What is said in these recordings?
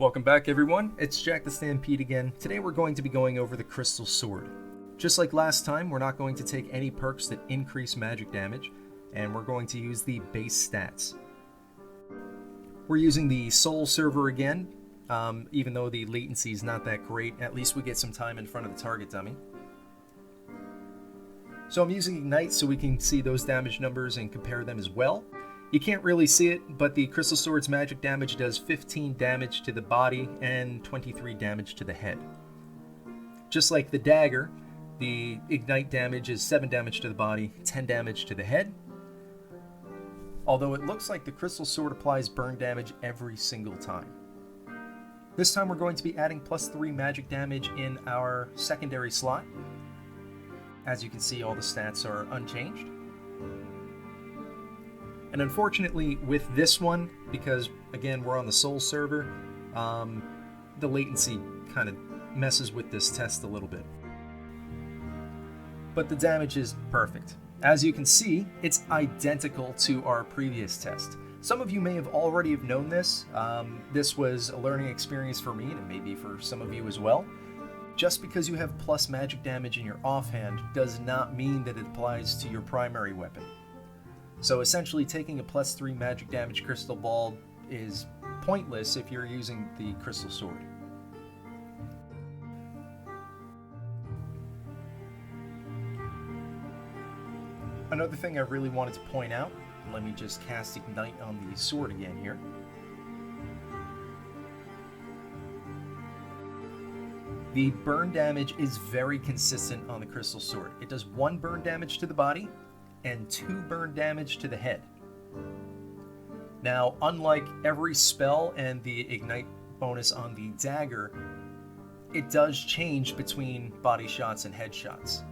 Welcome back everyone, it's JaktheStampede again. Today we're going to be going over the Crystal Sword. Just like last time, we're not going to take any perks that increase magic damage, and we're going to use the base stats. We're using the Soul server again, even though the latency is not that great, at least we get some time in front of the target dummy. So I'm using Ignite so we can see those damage numbers and compare them as well. You can't really see it, but the Crystal Sword's magic damage does 15 damage to the body and 23 damage to the head. Just like the dagger, the Ignite damage is 7 damage to the body, 10 damage to the head. Although it looks like the Crystal Sword applies burn damage every single time. This time we're going to be adding +3 magic damage in our secondary slot. As you can see, all the stats are unchanged. And unfortunately with this one, because again we're on the Soul server, the latency kind of messes with this test a little bit. But the damage is perfect. As you can see, it's identical to our previous test. Some of you may have already have known this. This was a learning experience for me, and maybe for some of you as well. Just because you have plus magic damage in your offhand does not mean that it applies to your primary weapon. So essentially taking a +3 magic damage crystal ball is pointless if you're using the Crystal Sword. Another thing I really wanted to point out, let me just cast Ignite on the sword again here. The burn damage is very consistent on the Crystal Sword. It does 1 burn damage to the body and 2 burn damage to the head. Now, unlike every spell and the Ignite bonus on the dagger, it does change between body shots and head shots.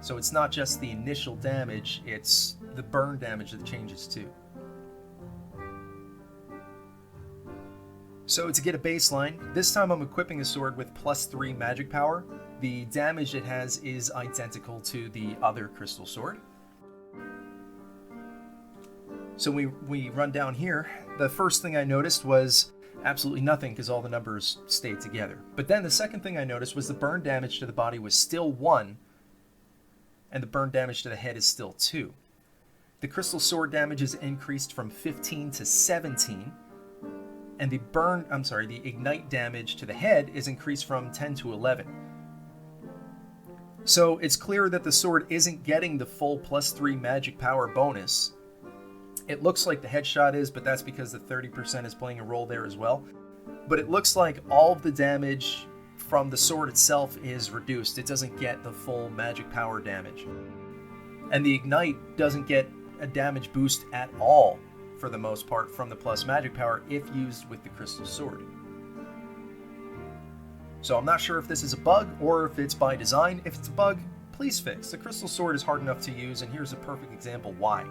So it's not just the initial damage, it's the burn damage that changes too. So to get a baseline, this time I'm equipping a sword with +3 magic power. The damage it has is identical to the other Crystal Sword. So we run down here. The first thing I noticed was absolutely nothing because all the numbers stayed together. But then the second thing I noticed was the burn damage to the body was still 1, and the burn damage to the head is still 2. The Crystal Sword damage is increased from 15 to 17, and the Ignite damage to the head is increased from 10 to 11. So it's clear that the sword isn't getting the full +3 magic power bonus. It looks like the headshot is, but that's because the 30% is playing a role there as well. But it looks like all of the damage from the sword itself is reduced. It doesn't get the full magic power damage. And the Ignite doesn't get a damage boost at all, for the most part, from the plus magic power if used with the Crystal Sword. So I'm not sure if this is a bug or if it's by design. If it's a bug, please fix. The Crystal Sword is hard enough to use, and here's a perfect example why.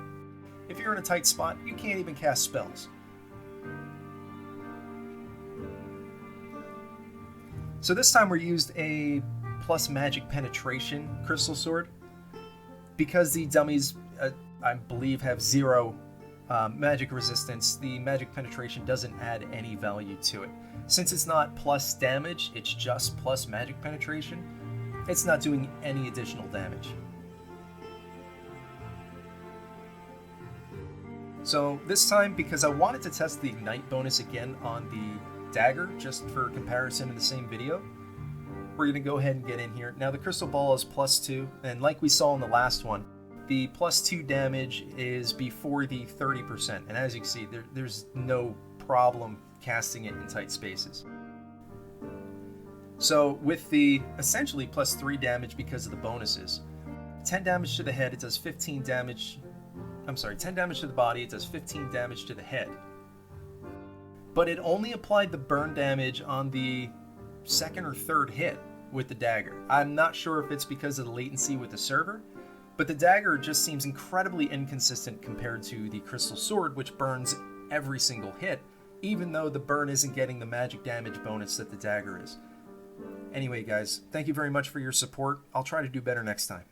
If you're in a tight spot, you can't even cast spells. So this time we used a plus magic penetration Crystal Sword. Because the dummies, I believe, have 0 magic resistance, the magic penetration doesn't add any value to it. Since it's not plus damage, it's just plus magic penetration, it's not doing any additional damage. So this time, because I wanted to test the Ignite bonus again on the dagger, just for comparison in the same video, we're going to go ahead and get in here. Now the crystal ball is +2, and like we saw in the last one, the +2 damage is before the 30%, and as you can see, there's no problem casting it in tight spaces. So with the essentially +3 damage because of the bonuses, 10 damage to the head, it does 10 damage to the body, it does 15 damage to the head. But it only applied the burn damage on the second or third hit with the dagger. I'm not sure if it's because of the latency with the server, but the dagger just seems incredibly inconsistent compared to the Crystal Sword, which burns every single hit, even though the burn isn't getting the magic damage bonus that the dagger is. Anyway guys, thank you very much for your support. I'll try to do better next time.